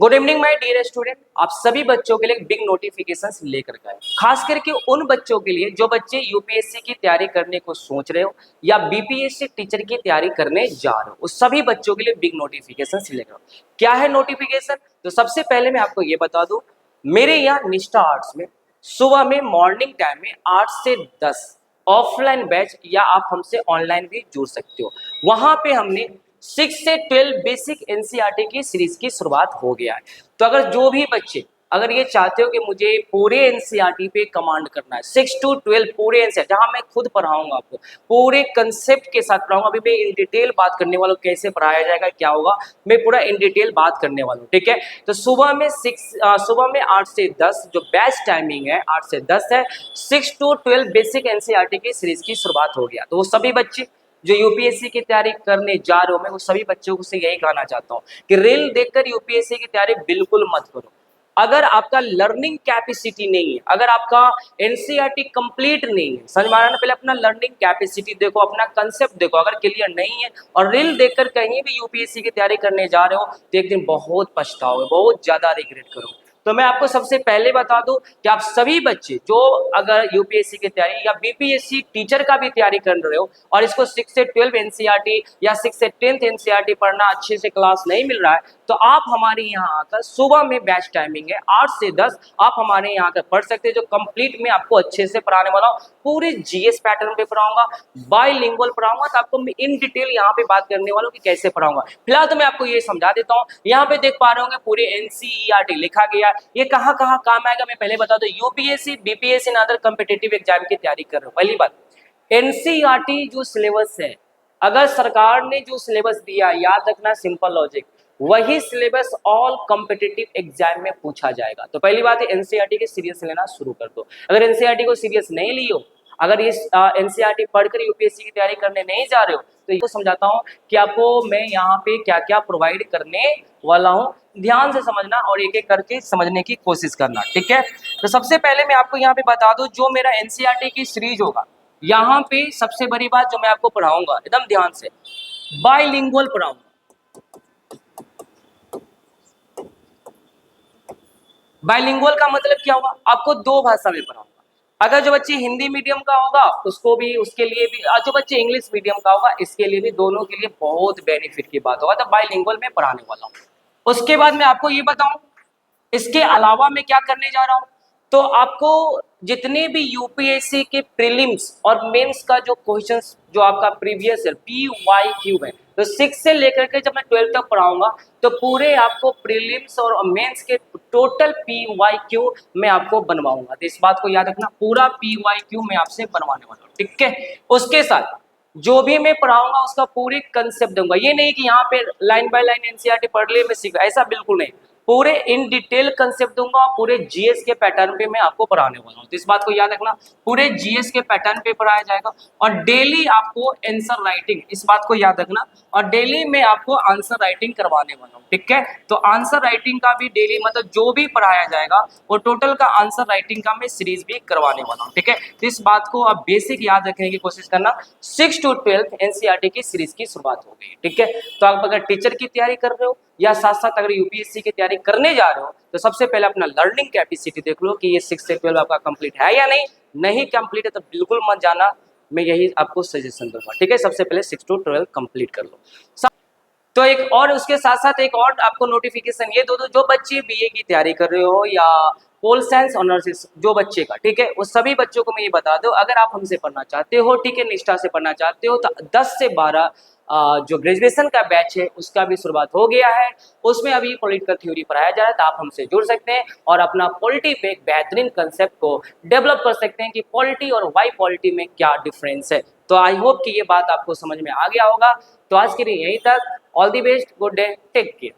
Good evening my dear student. आप सभी बच्चों के लिए बिग नोटिफिकेशंस लेकर गए, खास करके उन बच्चों के लिए जो बच्चे यूपीएससी की तैयारी करने को सोच रहे हो या बीपीएससी टीचर की तैयारी करने जा रहे हो, उस सभी बच्चों के लिए बिग नोटिफिकेशंस लेकर। क्या है नोटिफिकेशन? तो सबसे पहले मैं आपको ये बता दूं, मेरे यहाँ निष्ठा आर्ट्स में सुबह में मॉर्निंग टाइम में 8 से 10 ऑफलाइन बैच या आप हमसे ऑनलाइन भी जुड़ सकते हो। वहां पे हमने 6 से 12 बेसिक एनसीईआरटी की सीरीज की शुरुआत हो गया है। तो अगर जो भी बच्चे अगर ये चाहते हो कि मुझे पूरे एनसीईआरटी पे कमांड करना है, 6 to 12 पूरे एनसीईआरटी जहां मैं खुद पढ़ाऊंगा, आपको पूरे कंसेप्ट के साथ पढ़ाऊंगा। अभी मैं इन डिटेल बात करने वाला हूँ, कैसे पढ़ाया जाएगा, क्या होगा, मैं पूरा इन डिटेल बात करने वाला हूँ। ठीक है, तो सुबह में 8 से 10 जो बैच टाइमिंग है 8 से 10 है। 6 to 12 बेसिक एनसीईआरटी की सीरीज की शुरुआत हो गया। तो वो सभी बच्चे जो यूपीएससी की तैयारी करने जा रहे हो, मैं वो सभी बच्चों को से यही कहना चाहता हूँ कि रील देखकर यूपीएससी की तैयारी बिल्कुल मत करो। अगर आपका लर्निंग कैपेसिटी नहीं है, अगर आपका एनसीईआरटी कंप्लीट नहीं है, समझ में आ रहा है ना, पहले अपना लर्निंग कैपेसिटी देखो, अपना कंसेप्ट देखो। अगर क्लियर नहीं है और रील देखकर कहीं भी यूपीएससी की तैयारी करने जा रहे हो तो एक दिन बहुत पछताओगे, बहुत ज्यादा रिग्रेट करोगे। तो मैं आपको सबसे पहले बता दूं कि आप सभी बच्चे जो अगर यूपीएससी की तैयारी या बीपीएससी टीचर का भी तैयारी कर रहे हो और इसको 6 से 12 एनसीईआरटी या 6 से 10th एनसीईआरटी पढ़ना अच्छे से क्लास नहीं मिल रहा है, तो आप हमारे यहाँ आकर सुबह में बैच टाइमिंग है 8 से 10, आप हमारे यहाँ आकर पढ़ सकते हैं। जो कंप्लीट में आपको अच्छे से पढ़ाने वाला हूँ, पूरे जीएस पैटर्न पे पढ़ाऊंगा, बाइलिंगुअल पढ़ाऊंगा। तो आपको मैं इन डिटेल यहाँ पे बात करने वाला हूँ कि कैसे पढ़ाऊंगा। फिलहाल तो मैं आपको ये समझा देता हूँ। यहाँ पे देख पा रहे होंगे पूरे एनसीईआरटी लिखा गया, ये कहाँ कहाँ काम आएगा मैं पहले बता दूं। UPSC BPSC and other competitive exam की तैयारी कर रहे हो, पहली बात एनसीईआरटी जो सिलेबस है, अगर सरकार ने जो सिलेबस दिया, याद रखना सिंपल लॉजिक, वही सिलेबस ऑल कॉम्पिटिटिव एग्जाम में पूछा जाएगा। तो पहली बात है एनसीईआरटी के सीरियस लेना शुरू कर दो। अगर एनसीईआरटी को सीरियस नहीं लियो, अगर इस एनसीईआरटी पढ़कर यूपीएससी की तैयारी करने नहीं जा रहे हो, तो ये समझाता हूँ कि आपको मैं यहाँ पे क्या क्या प्रोवाइड करने वाला हूँ। ध्यान से समझना और एक एक करके समझने की कोशिश करना, ठीक है। तो सबसे पहले मैं आपको यहाँ पे बता दूं, जो मेरा एनसीईआरटी की सीरीज होगा, यहाँ पे सबसे बड़ी बात जो मैं आपको पढ़ाऊंगा एकदम ध्यान से, बाइलिंगुअल पढ़ाऊंगा। बाइलिंगुअल का मतलब क्या हुआ, आपको दो भाषा में पढ़ाऊंगा। अगर जो बच्चे हिंदी मीडियम का होगा उसको भी, उसके लिए भी, और जो बच्चे इंग्लिश मीडियम का होगा इसके लिए भी, दोनों के लिए बहुत बेनिफिट की बात होगा। तो बाइलिंगुअल में पढ़ाने वाला हूँ। उसके बाद मैं आपको ये बताऊं इसके अलावा मैं क्या करने जा रहा हूं। तो आपको जितने भी यूपीएससी के प्रीलिम्स और मेंस का जो क्वेश्चंस जो आपका प्रीवियस है पीवाईक्यू है, तो 6 से लेकर के जब मैं 12 तक पढ़ाऊंगा तो पूरे आपको प्रीलिम्स और मेंस के टोटल पीवाईक्यू मैं आपको बनवाऊंगा। तो इस बात को याद रखना, पूरा पीवाईक्यू मैं आपसे बनवाने वाला हूँ, ठीक है। उसके साथ जो भी मैं पढ़ाऊंगा उसका पूरी कंसेप्ट दूंगा। ये नहीं कि यहाँ पे लाइन बाय लाइन एनसीईआरटी पढ़ लिए मैं सीखा, ऐसा बिल्कुल नहीं। पूरे इन डिटेल कंसेप्ट दूंगा और पूरे जीएस के पैटर्न पे मैं आपको पढ़ाने वाला हूँ। तो इस बात को याद रखना, पूरे जीएस के पैटर्न पे पढ़ाया जाएगा और डेली आपको आंसर राइटिंग, इस बात को याद रखना, और डेली मैं आपको आंसर राइटिंग करवाने वाला हूँ, ठीक है। तो आंसर राइटिंग का भी डेली, मतलब जो भी पढ़ाया जाएगा वो टोटल का आंसर राइटिंग का मैं सीरीज भी करवाने वाला हूँ, ठीक है। तो इस बात को आप बेसिक याद रखने की कोशिश करना। 6 to 12 एनसीईआरटी की सीरीज की शुरुआत हो गई, ठीक है। तो आप अगर टीचर की तैयारी कर रहे हो या साथ साथ अगर यूपीएससी की तैयारी करने जा रहे हो, तो सबसे पहले अपना लर्निंग कैपेसिटी देख लो कि ये 6 से 12 आपका कंप्लीट है या नहीं। नहीं कंप्लीट है तो बिल्कुल मत जाना, मैं यही आपको सजेशन दूंगा, ठीक है। सबसे पहले 6 to 12 कंप्लीट कर लो। तो एक और उसके साथ साथ एक और आपको नोटिफिकेशन ये दो, जो बच्चे बीए की तैयारी कर रहे हो या पोल साइंस ऑनर्स जो बच्चे का, ठीक है, उस सभी बच्चों को मैं ये बता दूं, अगर आप हमसे पढ़ना चाहते हो, ठीक है, निष्ठा से पढ़ना चाहते हो, तो 10 से 12 जो ग्रेजुएशन का बैच है उसका भी शुरुआत हो गया है। उसमें अभी पॉलिटिकल थ्योरी पढ़ाया जा रहा है, तो आप हमसे जुड़ सकते हैं और अपना पॉलिटी पे एक बेहतरीन कंसेप्ट को डेवलप कर सकते हैं कि पॉलिटी और वाई पॉलिटी में क्या डिफरेंस है। तो आई होप कि ये बात आपको समझ में आ गया होगा। तो आज के लिए यहीं तक। All the best, good day, take care.